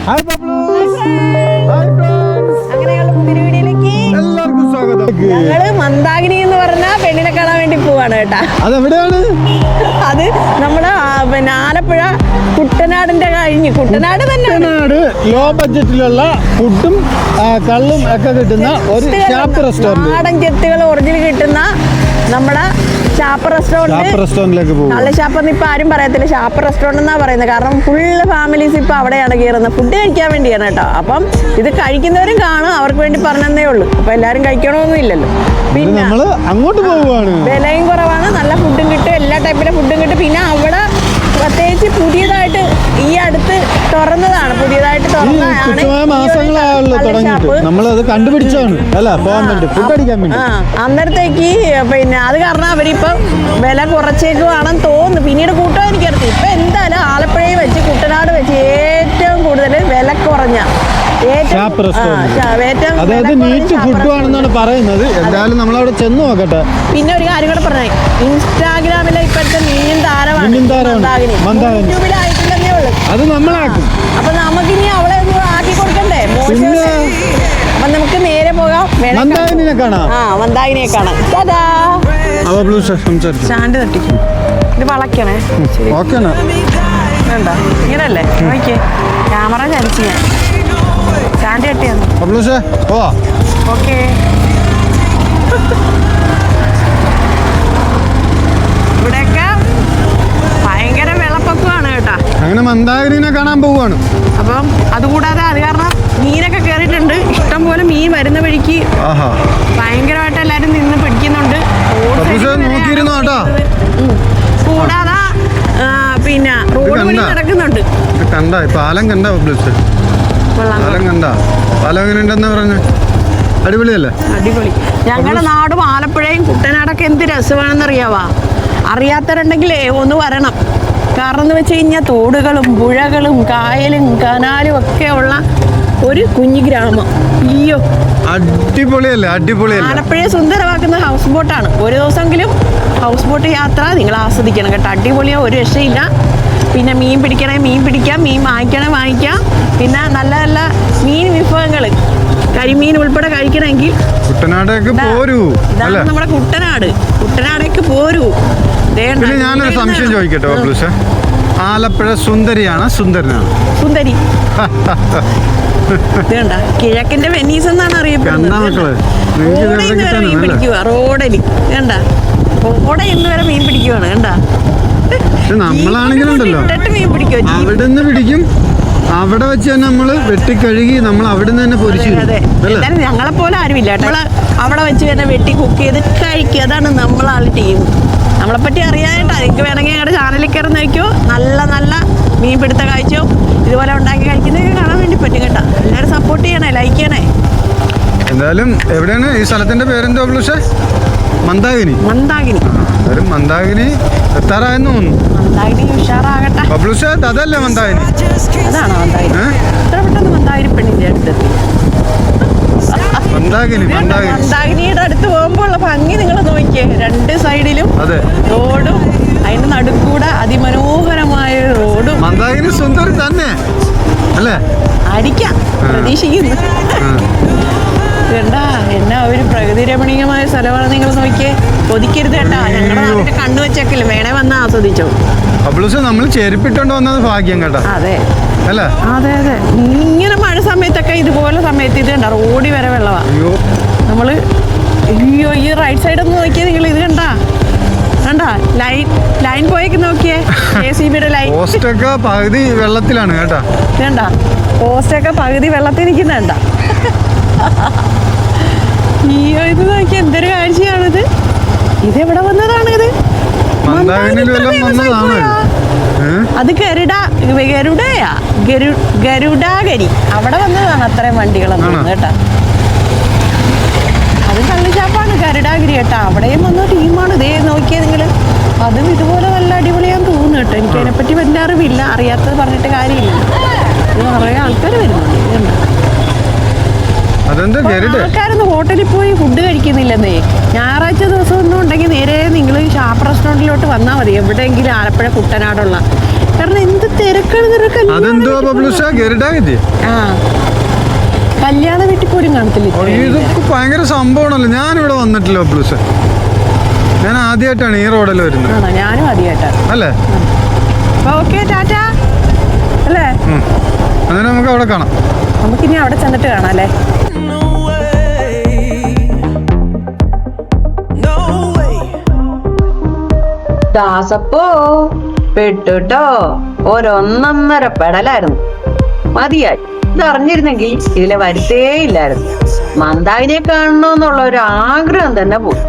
Hi ബബ്ലൂസ്. Hi friends. അങ്ങനെയുള്ള പുതിയ വീഡിയോയിലേക്ക് എല്ലാവർക്കും സ്വാഗതം. ഞങ്ങള് മന്ദാകിനി എന്ന് പറഞ്ഞ പെണ്ണിനെ കാണാൻ വേണ്ടി പോവാണ് കേട്ടാ. അതെവിടെയാണ്? അത് നമ്മുടെ പിന്നെ ആലപ്പുഴ കുട്ടനാടിന്റെ കഴിഞ്ഞ് കുട്ടനാട് തന്നെ കുട്ടനാട് ലോ ബഡ്ജറ്റിലുള്ള ഫുഡും കള്ളും ഒക്കെ കിട്ടുന്ന ഒരു ഷാപ്പ് റെസ്റ്റോറന്റ്. നാടൻ ചെത്തുകൾ ഒറിജിനൽ കിട്ടുന്ന നമ്മുടെ ഷാപ്പ് റെസ്റ്റോറന്റിലേക്ക് പോകും. നല്ല ഷാപ്പെന്ന് ഇപ്പൊ ആരും പറയത്തില്ല, ഷാപ്പ് റെസ്റ്റോറന്റ് എന്നാ പറയുന്നത്. കാരണം ഫുള്ള് ഫാമിലീസ് ഇപ്പൊ അവിടെയാണ് കയറുന്നത്, ഫുഡ് കഴിക്കാൻ വേണ്ടിയാണ് കേട്ടോ. അപ്പം ഇത് കഴിക്കുന്നവരും കാണും, അവർക്ക് വേണ്ടി പറഞ്ഞതേ ഉള്ളൂ. അപ്പൊ എല്ലാരും കഴിക്കണമൊന്നും ഇല്ലല്ലോ. പിന്നെ നമ്മള് അങ്ങോട്ട് പോവുകയാണ്. വിലയും കുറവാണ്, നല്ല ഫുഡും കിട്ടും, എല്ലാ ടൈപ്പിലെ ഫുഡും കിട്ടും. പിന്നെ അവിടെ പ്രത്യേകിച്ച് പുതിയതായിട്ട് ഈ അടുത്ത് തുറന്നതാണ്, പുതിയതായിട്ട് തുറന്നതാണ്. മാസങ്ങളായുള്ളൂ തുടങ്ങിയിട്ട്. നമ്മളത് കണ്ടുപിടിച്ചാണ് അല്ല പോകാൻ വേണ്ടി, ഫുഡ് അടിക്കാൻ വേണ്ടി. അന്നേരത്തേക്ക് പിന്നെ അത് കാരണം അവരിപ്പം വില കുറച്ചേക്കുവാണെന്ന് തോന്നുന്നു. പിന്നീട് കൂട്ടാൻ എനിക്കറിയാം. ഇപ്പൊ എന്തായാലും ആലപ്പുഴയിൽ വെച്ച് കുട്ടനാട് വെച്ച് ഏറ്റവും കൂടുതൽ വില കുറഞ്ഞ അതായത് നീറ്റ് ഫുഡ് ആണെന്നാണ് പറയുന്നത്. എന്തായാലും നമ്മളവിടെ ചെന്ന് നോക്കട്ടെ. പിന്നെ ഒരു കാര്യം കൂടെ പറഞ്ഞേ, ഇൻസ്റ്റാഗ്രാമിലെ ഇപ്പോഴത്തെ മീൻ താരമാണ് യൂട്യൂബിലായിട്ടില്ലെന്നേ ഉള്ളൂ. അത് നമ്മളാക്കും. അപ്പൊ നമുക്കിനി അവളെ ഒന്ന് ആക്കി കൊടുക്കണ്ടേ? അപ്പൊ നമുക്ക് നേരെ പോകാം, മന്ദാകിനിയെ കാണാം. മന്ദാകിനിയെ കാണാം. സ്റ്റാൻഡ് തട്ടിക്കും, ഇത് വളയ്ക്കണേ. ഓക്കെയാണ്, വേണ്ട ഇങ്ങനല്ലേ നോക്കിയേ, ക്യാമറ ചരിച്ചു ഞാൻ സ്റ്റാൻഡ് കെട്ടിയാണ്. ഓക്കെ, ഇവിടെയൊക്കെ ഭയങ്കര വെള്ളപ്പൊക്കമാണ് കേട്ടാ. അങ്ങനെ മന്ദാകിനിയെ കാണാൻ പോവാണ്. അപ്പം അതുകൂടാതെ അത് കാരണം മീനൊക്കെ കയറിയിട്ടുണ്ട്. ഇഷ്ടം പോലെ മീൻ വരുന്ന വഴിക്ക് ഭയങ്കരമായിട്ട് എല്ലാരും നിന്ന് പിടിക്കുന്നുണ്ട്. കൂടാതെ പിന്നെ റോഡ് പണി നടക്കുന്നുണ്ട്. പാലം കണ്ട പാലം കണ്ട പാലം എങ്ങനെ ഉണ്ടെന്ന് പറഞ്ഞു. അടിപൊളിയല്ലേ? അടിപൊളി. ഞങ്ങളുടെ നാടും ആലപ്പുഴയും കുട്ടനാടൊക്കെ എന്ത് രസമാണെന്നറിയാവാ. അറിയാത്തവരുണ്ടെങ്കിലേ ഒന്ന് വരണം. കാരണം എന്ന് വെച്ച് കഴിഞ്ഞാൽ തോടുകളും പുഴകളും കായലും കനാലും ഒക്കെ ഉള്ള ഒരു കുഞ്ഞു ഗ്രാമം. അയ്യോ അടിപൊളിയല്ലേ? അടിപൊളിയല്ലേ? ആലപ്പുഴയെ സുന്ദരമാക്കുന്ന ഹൗസ് ബോട്ടാണ്. ഒരു ദിവസമെങ്കിലും ഹൗസ് ബോട്ട് യാത്ര നിങ്ങൾ ആസ്വദിക്കണം കേട്ടോ. അടിപൊളിയാ, ഒരു രക്ഷയില്ല. പിന്നെ മീൻ പിടിക്കണേ മീൻ പിടിക്കാം, മീൻ വാങ്ങിക്കണേ വാങ്ങിക്കാം. പിന്നെ നല്ല നല്ല മീൻ വിഭവങ്ങൾ, കരിമീൻ ഉൾപ്പെടെ കഴിക്കണമെങ്കിൽ കുട്ടനാടേക്ക് പോരൂ. ഇതാണ് നമ്മുടെ കുട്ടനാട്, കുട്ടനാടേക്ക് പോരൂ. ഞാനൊരു സംശയം ചോദിക്കട്ടെ ബബ്ലൂസ്, ആലപ്പുഴ സുന്ദരിയാണ് സുന്ദരനാണ്? സുന്ദരി. ഇതേണ്ട കിഴക്കിന്റെ വെനീസ് എന്നാണ് അറിയപ്പെടുന്നത്. റോഡലി കണ്ട, റോഡ ഇന്ന് വരെ മീൻ പിടിക്കുവാണ് കണ്ട. നമ്മളാണെങ്കിലുണ്ടല്ലോ അവിടെ നിന്ന് പിടിക്കും, അവിടെ വെച്ച് തന്നെ നമ്മള് വെട്ടിക്കഴുകി നമ്മൾ അവിടെ നിന്ന് തന്നെ പൊരിച്ചു. എന്തായാലും ഞങ്ങളെ പോലെ ആരുമില്ല കേട്ടോ. അവിടെ വെച്ച് തന്നെ വെട്ടി കുക്ക് ചെയ്ത് കഴിക്കുക, അതാണ് നമ്മളാളുടെ ടീം. നമ്മളെ പറ്റി അറിയാനായിട്ടാ. നിങ്ങൾക്ക് വേണമെങ്കിൽ ഞങ്ങളുടെ ചാനലിൽ കയറി നോക്കിയോ, നല്ല നല്ല മീൻ പിടുത്ത കാഴ്ചയും ഇതുപോലെ ഉണ്ടാക്കി കഴിക്കുന്നതൊക്കെ കാണാൻ വേണ്ടി പറ്റും കേട്ടോ. എല്ലാവരും സപ്പോർട്ട് ചെയ്യണേ, ലൈക്ക് ചെയ്യണേ. എന്തായാലും എവിടെയാണ് ഈ സ്ഥലത്തിന്റെ പേരെന്താ ബബ്ലൂസ്? മന്ദാകിനി. മന്ദാകിനി. മന്ദാകിനി എത്താറായെന്ന് തോന്നുന്നു. മന്ദാകിനി ഉഷാറാകട്ടെ ബബ്ലൂസ്. അതല്ലേ മന്ദാകിനി? അതാണോ മന്ദാകിനി? എത്ര പെട്ടെന്ന് മന്ദാകിനി പെണ്ണിന്റെ അടുത്തെത്തി. മന്ദാകിനിയുടെ അടുത്ത് പോകുമ്പോൾ ഉള്ള ഭംഗി നിങ്ങൾ നോക്കിയേ. രണ്ട് സൈഡിലും റോഡും അതിന്റെ നടുക്കൂടെ അതിമനോഹരമായ റോഡും. മന്ദാകിനി സുന്ദരി തന്നെ അല്ലേ? അടിക്കാം, പ്രതീക്ഷിക്കുന്നു. എന്താ എന്നാ ഒരു പ്രകൃതി രമണീയമായ സ്ഥലമാണ്. നിങ്ങൾ നോക്കിയേ, കൊതിക്കരുത് കേട്ടാ. ഞങ്ങളുടെ നാട്ടിൽ കണ്ണു വെച്ചേക്കില്ല, വേണേ വന്ന് ആസ്വദിച്ചോ. നമ്മൾ ചെരുപ്പിട്ടോണ്ട് വന്നത് ഭാഗ്യം കേട്ടോ. അതെ അല്ലേ? അതെ അതെ. ഇങ്ങനെ മഴ സമയത്തൊക്കെ ഇതുപോലെ സമയത്ത് ഇത് കണ്ട റോഡി വരെ വെള്ളമാ. നമ്മള് അയ്യോ ഈ റൈറ്റ് സൈഡ് ഒന്ന് നോക്കിയേ നിങ്ങൾ, ഇത് കണ്ടാ കണ്ടാ ലൈൻ പോയേക്ക് നോക്കിയേ. JCBയുടെ ലൈൻ പോസ്റ്റൊക്കെ പകുതി വെള്ളത്തിലാണ് കേട്ടാ. കണ്ടാ പോസ്റ്റൊക്കെ പകുതി വെള്ളത്തിൽ നിൽക്കുന്നുണ്ട. അയ്യോ ഇത് നോക്കിയ എന്തൊരു കാഴ്ചയാണിത്. ഇതെവിടെ വന്നതാണിത്? അത് ഗരുഡാഗരി അവിടെ വന്നതാണ് അത്രയും വണ്ടികളൊന്നും കേട്ടാ. അത് കള്ളിച്ചാപ്പാണ് ഗരുഡാഗിരി കേട്ടാ. അവിടെയും വന്ന ടീമാണ്. ഇതേ നോക്കിയാൽ നിങ്ങൾ, അതും ഇതുപോലെ നല്ല അടിപൊളിയാന്ന് തോന്നുന്നു കേട്ടോ. എനിക്ക് അതിനെപ്പറ്റി വലിയ അറിവില്ല, അറിയാത്തത് പറഞ്ഞിട്ട് കാര്യമില്ല. ഇത് നിറയെ ആൾക്കാർ വരുന്നുണ്ട്. ആൾക്കാരൊന്നും ഹോട്ടലിൽ പോയി ഫുഡ് കഴിക്കുന്നില്ലെന്നേ. ഞായറാഴ്ച ദിവസം ഒന്നും ഉണ്ടെങ്കിൽ നേരെ നിങ്ങൾ ഷാപ്പ് റെസ്റ്റോറൻറ്റിലോട്ട് വന്നാൽ മതി. എവിടെയെങ്കിലും ആലപ്പുഴ കുട്ടനാടുള്ള കാരണം എന്ത് തിരക്കാണ്. അതെന്തുവാ ബബ്ലൂസ ഗരുഡാഗതി? ആ കല്യാണ വീട്ടിൽ പോലും കാണത്തില്ല. ഇതൊക്കെ ഭയങ്കര സംഭവമാണല്ലോ. ഞാനിവിടെ വന്നിട്ടില്ല ബബ്ലൂസ. ഞാൻ ആദ്യമായിട്ടാണ് ഈ റോഡിൽ വരുന്നത്. ആണോ? ഞാനും ആദ്യമായിട്ടാണ്. അല്ലേ? ഓക്കെ ടാറ്റ അല്ലേ? അങ്ങനെ നമുക്ക് അവിടെ കാണാം. നമുക്കിനി അവിടെ ചെന്നിട്ട് കാണാം അല്ലേ? ദാസപ്പോ പെട്ടുട്ടോ, ഒരൊന്നൊന്നര പെടലായിരുന്നു. മതിയായി. ഇതറിഞ്ഞിരുന്നെങ്കിൽ ഇതിലെ വരുത്തേ ഇല്ലായിരുന്നു. മന്ദാകിനിയെ കാണണമെന്നുള്ള ഒരു ആഗ്രഹം തന്നെ പോയി.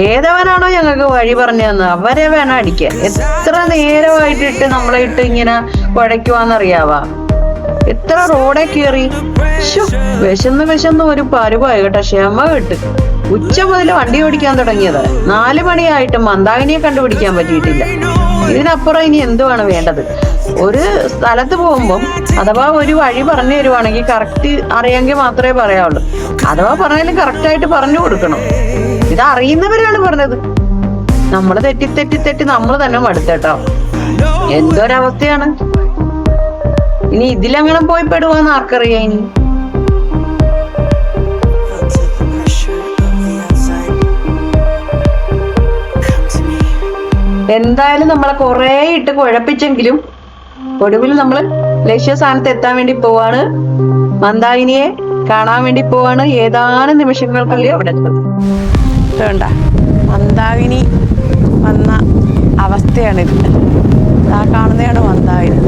ഏതവനാണോ ഞങ്ങൾക്ക് വഴി പറഞ്ഞു തന്നത് അവരെ വേണം അടിക്കാൻ. എത്ര നേരമായിട്ടിട്ട് നമ്മളെ ഇട്ട് ഇങ്ങനെ കുഴയ്ക്കുവാന്നറിയാവാ. എത്ര റോഡെ കയറി. വിശന്ന് ഒരു പരുവായി കേട്ടോ. ക്ഷമ കിട്ട്. ഉച്ച മുതൽ വണ്ടി ഓടിക്കാൻ തുടങ്ങിയത്. 4 മണിയായിട്ട് മന്ദാകിനിയെ കണ്ടുപിടിക്കാൻ പറ്റിയിട്ടില്ല. ഇതിനപ്പുറം ഇനി എന്തുവാണ് വേണ്ടത്? ഒരു സ്ഥലത്ത് പോകുമ്പം അഥവാ ഒരു വഴി പറഞ്ഞു തരുവാണെങ്കിൽ കറക്റ്റ് അറിയാമെങ്കിൽ മാത്രമേ പറയാവുള്ളൂ. അഥവാ പറഞ്ഞാലും കറക്റ്റായിട്ട് പറഞ്ഞു കൊടുക്കണം. ഇത് അറിയുന്നവരാണ് പറഞ്ഞത്. നമ്മള് തെറ്റി നമ്മൾ തന്നെ മടുത്തേട്ടോ. എന്തൊരവസ്ഥയാണ്. ഇനി ഇതിലങ്ങനെ പോയി പെടുവാന്ന് ആർക്കറിയാം. ഇനി എന്തായാലും നമ്മളെ കൊറേ ഇട്ട് കുഴപ്പിച്ചെങ്കിലും ഒടുവിൽ നമ്മൾ ലക്ഷ്യസ്ഥാനത്ത് എത്താൻ വേണ്ടി പോവാണ്. മന്ദാകിനിയെ കാണാൻ വേണ്ടി പോവാണ്. ഏതാനും നിമിഷങ്ങൾക്കുള്ളിൽ അവിടെ എത്തും. വേണ്ട, മന്ദാകിനി വന്ന അവസ്ഥയാണിത്. ആ കാണുന്നതാണ് മന്ദാകിനി.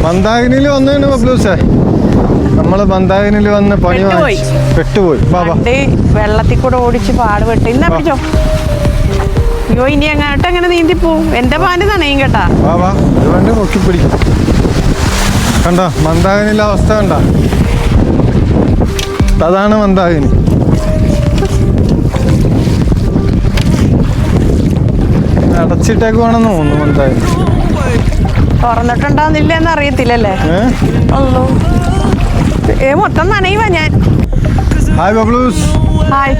മന്ദാകിനിയിൽ വന്നു ബബ്ലൂസേ. നമ്മള് മന്ദാകിനിയിൽ വന്ന് പണി പെട്ടുപോയി. വെള്ളത്തിൽ കൂടെ ഓടിച്ച് പാടുപെട്ട്. ഇന്നാ പിടിച്ചോ. അയ്യോ, ഇനി അങ്ങോട്ട് അങ്ങനെ നീന്തിപ്പോവും. എന്റെ പാല് നനയും കേട്ടാ. പൊക്കി പിടിക്കും. കണ്ട മന്ദാകിനിയിലെ അവസ്ഥ കണ്ട. അതാണ് മന്ദാകിനി. അടച്ചിട്ടേക്കുവാണെന്ന് തോന്നുന്നു മന്ദാകിനി. തുറന്നിട്ടുണ്ടാവുന്നില്ല എന്ന് അറിയത്തില്ലല്ലേ? മൊത്തം നനയുവാ ഞാൻ. ഹായ് ബബ്ലൂസ്. ഹായ്.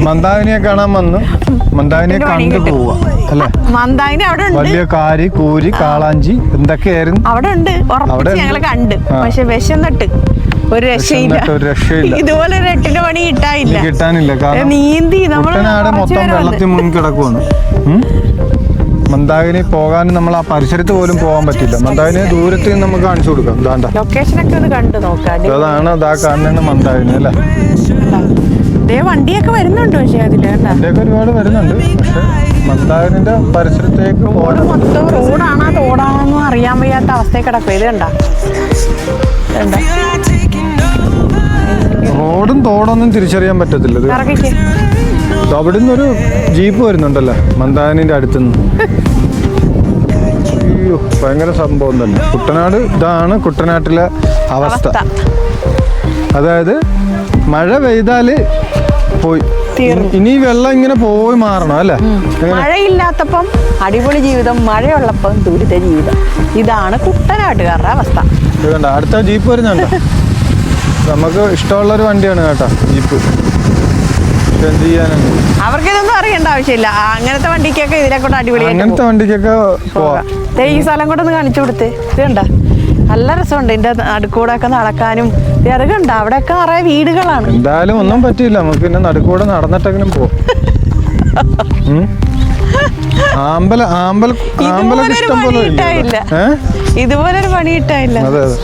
മന്ദാകിനിയെ കാണാൻ വന്നു. മന്ദാകിനിയെ കണ്ടു പോവാ അല്ലേ? മന്ദാകിനി അവിടെ ഉണ്ട്. വലിയ കാരി, കൂരി, കാളാഞ്ചി എന്തൊക്കെയായിരുന്നു അവിടെ ഉണ്ട്. ഉറപ്പിച്ച് ഞങ്ങള് കണ്ട്. പക്ഷെ വിശന്നിട്ട് ഒരു രക്ഷയില്ല. ഇതുപോലെ ഒരു 8 മണി കിട്ടാനില്ല. നീന്തി നമ്മള് മൊത്തം വെള്ളത്തിൽ മുങ്ങി കിടക്കുവാണ്. മന്ദാകിനി പോകാൻ നമ്മൾ ആ പരിസരത്ത് പോലും പോകാൻ പറ്റില്ല. മന്ദാകിനിയെ ദൂരത്ത് നിന്ന് നമുക്ക് കാണിച്ചു കൊടുക്കാം. ഇതാണ്ട ലൊക്കേഷനൊക്കെ ഒന്ന് കണ്ടു നോക്കാം. അതാണ് ഇതാ കാണുന്ന മന്ദാകിനി അല്ലേ? വണ്ടിയൊക്കെ വരുന്നുണ്ട്. പക്ഷെ വണ്ടിയൊക്കെ ഒരുപാട് വരുന്നുണ്ട്. പക്ഷെ മന്ദാകിനിന്റെ പരിസരത്തേക്ക് മൊത്തം റോഡാണോ തോടാണോ അറിയാൻ വയ്യാത്ത അവസ്ഥയിൽ കിടക്കും. ഇത് കണ്ട റോഡും തോടൊന്നും തിരിച്ചറിയാൻ പറ്റത്തില്ല. അവിടെ നിന്നൊരു ജീപ്പ് വരുന്നുണ്ടല്ലോ മന്ദാകിനിന്റെ അടുത്തുനിന്ന്. അയ്യോ, ഭയങ്കര സംഭവം തന്നെ. കുട്ടനാട് ഇതാണ് കുട്ടനാട്ടിലെ അവസ്ഥ. അതായത് മഴ പെയ്താല് പോയി. ഇനി വെള്ളം ഇങ്ങനെ പോയി മാറണം അല്ലേ? മഴയില്ലാത്തപ്പം അടിപൊളി ജീവിതം, മഴയുള്ളപ്പം ദുരിത ജീവിതം. ഇതാണ് കുട്ടനാട്ടുകാരുടെ അവസ്ഥ. ഇതുകണ്ട അടുത്ത ജീപ്പ് വരുന്നുണ്ട്. നമുക്ക് ഇഷ്ടമുള്ളൊരു വണ്ടിയാണ് കേട്ടോ ജീപ്പ്. എന്ത് ചെയ്യാനാണ്? അവർക്ക് ഇതൊന്നും അറിയേണ്ട ആവശ്യമില്ല. അങ്ങനത്തെ വണ്ടിക്കൊക്കെ ഇതിനെ കൊണ്ട് അടിപൊളിയായിട്ട് അങ്ങനത്തെ വണ്ടിക്കൊക്കെ പോവാം. ഈ സ്ഥലം കൂടെ ഒന്ന് കാണിച്ചു കൊടുത്ത്. ഇത് കണ്ട നല്ല രസമുണ്ട്. ഇതിന്റെ നടുക്കൂടെ ഒക്കെ നടക്കാനും. അത് കണ്ട അവിടെയൊക്കെ നിറയെ വീടുകളാണ്. എന്തായാലും ഒന്നും പറ്റിയില്ല. നമുക്ക് പിന്നെ നടുക്കൂടെ നടന്നിട്ടെങ്കിലും പോവാം. ആമ്പലൊക്കെ ഇഷ്ടം പോലെ ഇതുപോലൊരു പണി കിട്ടാനില്ല. അതെ അതെ.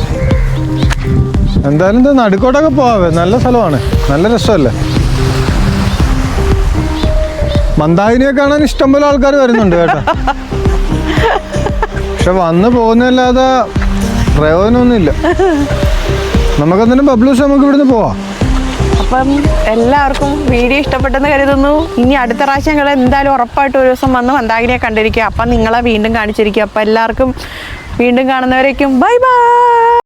എന്തായാലും നടുക്കോട്ടൊക്കെ പോവാവേ. നല്ല സ്ഥലമാണ്, നല്ല രസമല്ലേ? മന്ദാകിനിയെ കാണാൻ ഇഷ്ടം പോലെ ആൾക്കാർ വരുന്നുണ്ട് കേട്ടോ. പക്ഷെ വന്ന് പോകുന്നല്ലാതെ പ്രയോജനമൊന്നുമില്ല. നമുക്കെന്തിനും ബബ്ലൂസ് നമുക്ക് ഇവിടുന്ന് പോവാം. അപ്പം എല്ലാവർക്കും വീഡിയോ ഇഷ്ടപ്പെട്ടെന്ന് കരുതുന്നു. ഇനി അടുത്ത പ്രാവശ്യം ഞങ്ങൾ എന്തായാലും ഉറപ്പായിട്ട് ഒരു ദിവസം വന്ന് മന്ദാകിനിയെ കണ്ടിരിക്കുക. അപ്പം നിങ്ങളെ വീണ്ടും കാണിച്ചിരിക്കുക. അപ്പം എല്ലാവർക്കും വീണ്ടും കാണുന്നവരേക്കും ബൈ ബൈ.